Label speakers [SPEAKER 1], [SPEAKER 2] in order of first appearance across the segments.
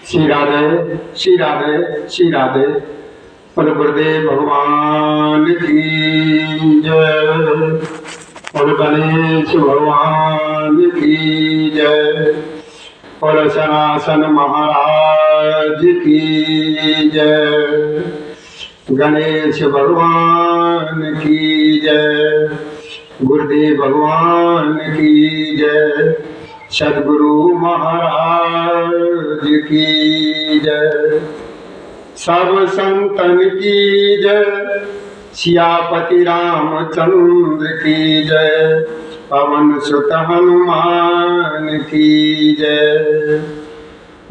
[SPEAKER 1] श्री राधे श्री राधे श्री राधे। बोल गुरुदेव भगवान की जय। बोल गणेश भगवान की जय। बोल सनातन महाराज की जय। गणेश भगवान की जय। गुरुदेव भगवान की जय। सद्गुरु महाराज की जय। सब संतन की जय। सियापति रामचंद्र की जय। पवन सुत हनुमान की जय।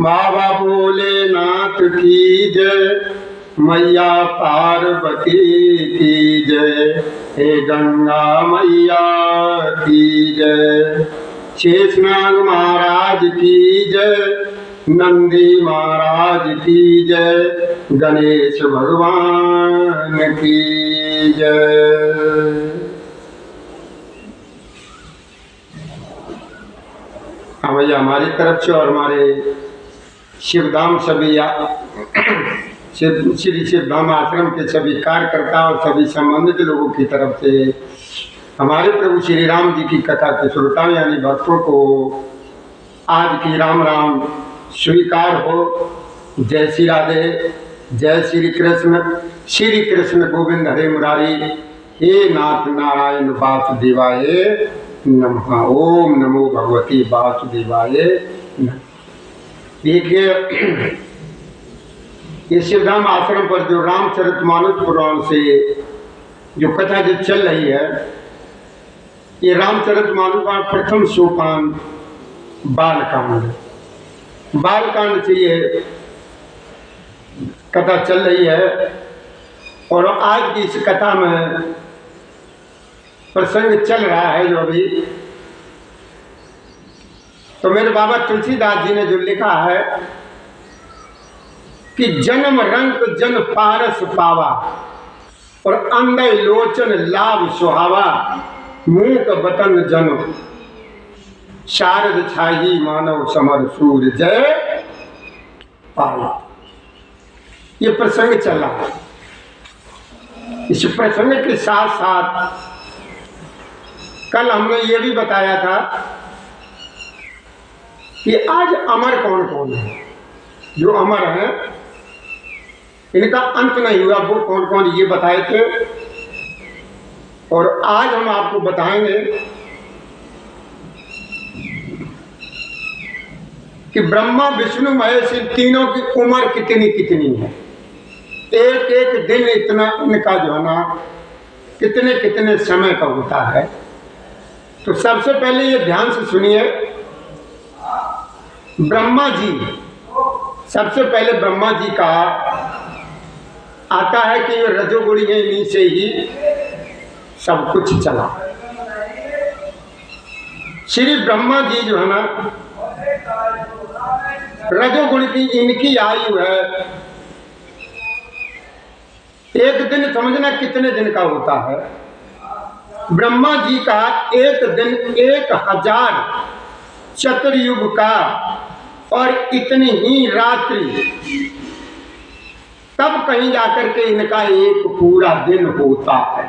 [SPEAKER 1] बाबा भोलेनाथ की जय। मैया पार्वती की जय। हे गंगा मैया की जय। शेषनाग महाराज की जय। नंदी महाराज की जय। गणेश भगवान की जय। हाँ भैया, हमारी तरफ से और हमारे शिवधाम सभी श्री शिवधाम आश्रम के सभी कार्यकर्ता और सभी संबंधित लोगों की तरफ से हमारे प्रभु श्री राम जी की कथा के श्रोताओं यानी भक्तों को आज की राम राम स्वीकार हो। जय श्री राधे, जय श्री कृष्ण गोविंद हरे मुरारी। हे नाथ नारायण वासुदेवाय नमः। ओम नमो भगवती वासुदेवाय। देखिए, ये शिवधाम आश्रम पर जो रामचरितमानस पुराण से जो कथा जो चल रही है, ये रामचरितमानस का प्रथम सोपान बालकांड। बालकांड से ये कथा चल रही है और आज की इस कथा में प्रसंग चल रहा है जो अभी, तो मेरे बाबा तुलसीदास जी ने जो लिखा है कि जन्म रंग जन पारस पावा और अंधे लोचन लाभ सुहावा। मूक बतन जन शारद छाही मानव समर सूर जय पावा। ये प्रसंग चला। इस प्रसंग के साथ साथ कल हमने ये भी बताया था कि आज अमर कौन कौन है। जो अमर है इनका अंत नहीं हुआ, वो कौन कौन ये बताए थे। और आज हम आपको बताएंगे कि ब्रह्मा विष्णु महेश इन तीनों की उम्र कितनी कितनी है। एक एक दिन इतना इनका जो है ना कितने कितने समय का होता है। तो सबसे पहले ये ध्यान से सुनिए, ब्रह्मा जी, सबसे पहले ब्रह्मा जी का आता है कि ये रजोगुणी है, इन्हीं से ही सब कुछ चला। श्री ब्रह्मा जी जो है ना रजोगुण की इनकी आयु है, एक दिन समझना कितने दिन का होता है। ब्रह्मा जी का एक दिन 1000 चतुर्युग का और इतनी ही रात्रि, तब कहीं जाकर के इनका एक पूरा दिन होता है।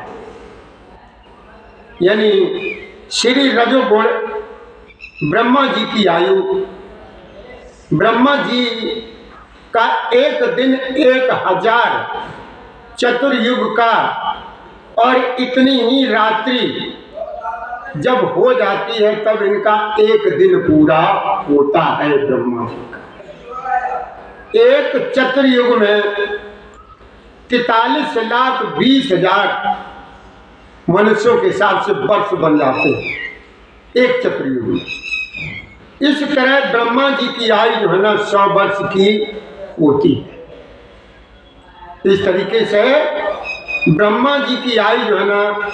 [SPEAKER 1] यानी श्री रजोगुण ब्रह्मा जी की आयु, ब्रह्मा जी का एक दिन 1000 चतुर्युग का और इतनी ही रात्रि जब हो जाती है तब इनका एक दिन पूरा होता है। ब्रह्मा जी का एक चतुर्युग में 43,20,000 मनुष्यों के हिसाब से वर्ष बन जाते हैं एक चतुर्युग में। इस तरह ब्रह्मा जी की आयु जो है ना 100 वर्ष की होती है। इस तरीके से ब्रह्मा जी की आयु जो है ना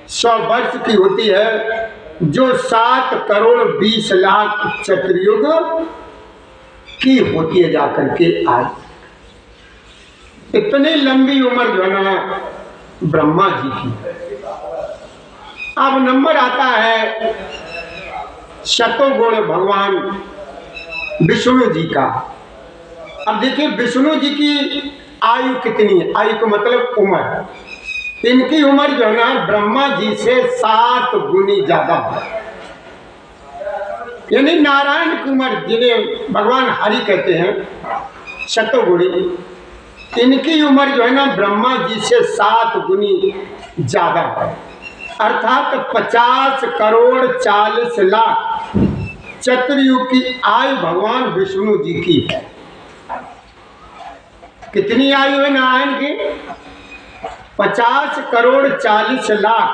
[SPEAKER 1] 100 वर्ष की होती है, जो 7,20,00,000 चतुर्युग की होती है जाकर के आयु। इतनी लंबी उम्र जो है ना ब्रह्मा जी की। अब नंबर आता है शतोगुण भगवान विष्णु जी का। अब देखिए विष्णु जी की आयु कितनी है, आयु का मतलब उम्र, इनकी उम्र जो है ना ब्रह्मा जी से 7 गुनी ज्यादा है। यानी नारायण की उम्र जिन्हें भगवान हरि कहते हैं शतगुणी, इनकी उम्र जो है ना ब्रह्मा जी से 7 गुनी ज्यादा है, अर्थात 50 करोड़ 40 लाख चतुर्युग की आयु भगवान विष्णु जी की है। कितनी आयु है नारायण की? 50 करोड़ 40 लाख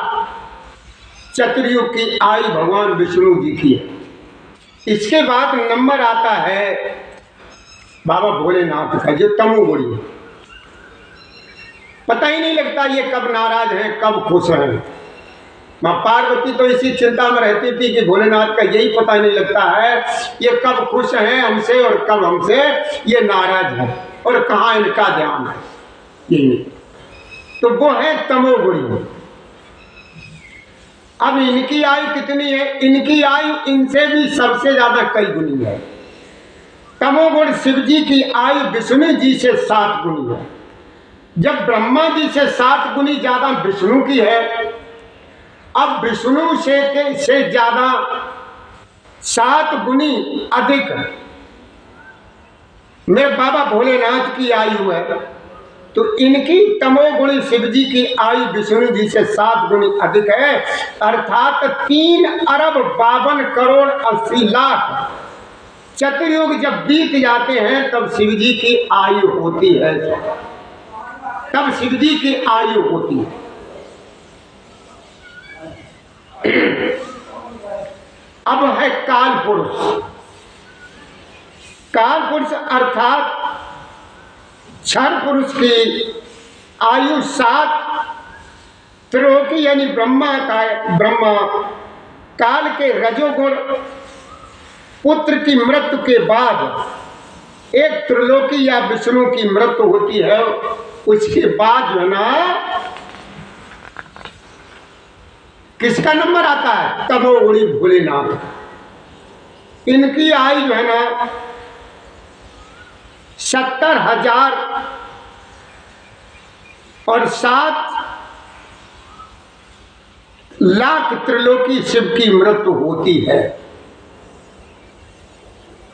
[SPEAKER 1] चतुर्युग की आयु भगवान विष्णु जी की है। इसके बाद नंबर आता है बाबा भोलेनाथ का, जो तमोगुणी है। पता ही नहीं लगता ये कब नाराज है कब खुश है। माँ पार्वती तो इसी चिंता में रहती थी कि भोलेनाथ का यही पता नहीं लगता है ये कब खुश हैं हमसे और कब हमसे ये नाराज है, और कहाँ इनका ध्यान है ये नहीं। तो वो है तमोगुणी। अब इनकी आयु कितनी है? इनकी आयु इनसे भी सबसे ज्यादा कई गुनी है। तमोगुण शिव जी की आयु विष्णु जी से 7 गुनी है। जब ब्रह्मा जी से 7 गुनी ज्यादा विष्णु की है, अब विष्णु से ज्यादा 7 गुनी अधिक मेरे बाबा भोलेनाथ की आयु है। तो इनकी तमोगुणी शिव जी की आयु विष्णु जी से 7 गुनी अधिक है, अर्थात 3 अरब 52 करोड़ 80 लाख चतुर्युग जब बीत जाते हैं तब शिव जी की आयु होती है, तब शिव जी की आयु होती है। अब है काल पुरुष। काल पुरुष अर्थात क्षर पुरुष की आयु 7 त्रिलोकी यानी ब्रह्मा काल के रजोगुण पुत्र की मृत्यु के बाद एक त्रिलोकी या विष्णु की मृत्यु होती है, उसके बाद जो है ना किसका नंबर आता है? तमोगुणी भोलेनाथ। इनकी आयु जो है ना 70,000 और 7 लाख त्रिलोकी शिव की मृत्यु होती है,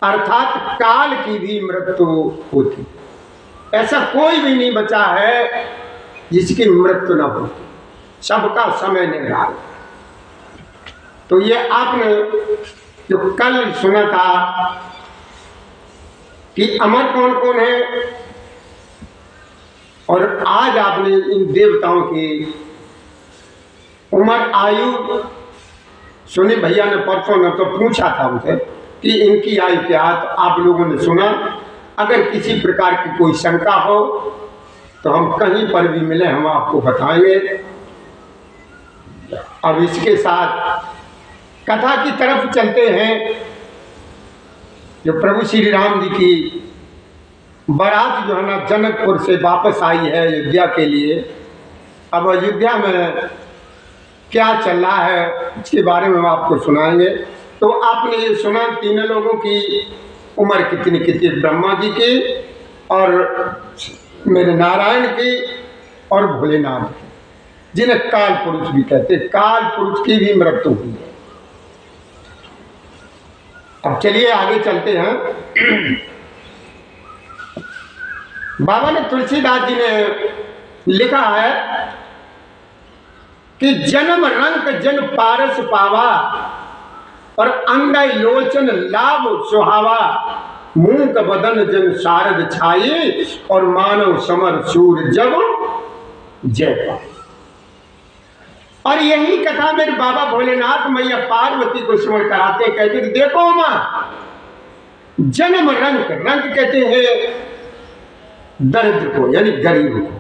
[SPEAKER 1] अर्थात काल की भी मृत्यु होती। ऐसा कोई भी नहीं बचा है जिसकी मृत्यु न होती, सबका समय निर्धारित। तो ये आपने जो कल सुना था कि अमर कौन कौन है, और आज आपने इन देवताओं की उम्र आयु सुनी। भैया ने परसों ने तो पूछा था उनसे कि इनकी आयु क्या, तो आप लोगों ने सुना। अगर किसी प्रकार की कोई शंका हो तो हम कहीं पर भी मिले हम आपको बताएंगे। अब इसके साथ कथा की तरफ चलते हैं। जो प्रभु श्री राम जी की बारात जो है ना जनकपुर से वापस आई है अयोध्या के लिए। अब अयोध्या में क्या चल रहा है इसके बारे में हम आपको सुनाएंगे। तो आपने ये सुना तीनों लोगों की उम्र कितनी कितनी, ब्रह्मा जी की और मेरे नारायण की और भोलेनाथ की, जिन्हें काल पुरुष भी कहते। काल पुरुष की भी मृत्यु हुई है। अब चलिए आगे चलते हैं। बाबा ने तुलसीदास जी ने लिखा है कि जन्म रंक जन पारस पावा और अंगय लोचन लाभ सुहावा, मूक बदन जन शारद छाई और मानव समर सूर जब जय पाए। और यही कथा मेरे बाबा भोलेनाथ मैया पार्वती को स्मरण कराते, कहते कि देखो मां, जन्म रंक, रंक कहते हैं दरिद्र को यानी गरीब को,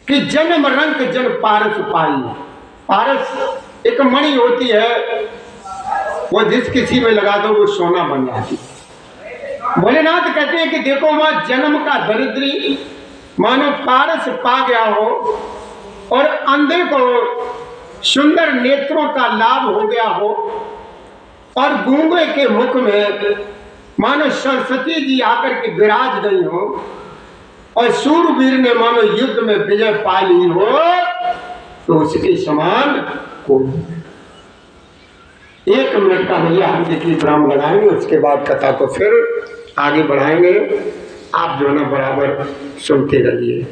[SPEAKER 1] कि जन्म रंक जन पारस पाई। पारस एक मणि होती है, वो जिस किसी में लगा दो वो सोना बन जाती है। भोलेनाथ कहते हैं कि देखो मां, जन्म का दरिद्री मानो पारस पा गया हो और अंधे को सुंदर नेत्रों का लाभ हो गया हो, और गूंगे के मुख में मानो सरस्वती जी आकर के विराज गई हो और सूरवीर ने मानो युद्ध में विजय पा ली हो, तो उसके समान कोई। 1 मिनट का भैया हम देखिए विराम लगाएंगे, उसके बाद कथा को फिर आगे बढ़ाएंगे। आप जो है ना बराबर सुनते रहिए।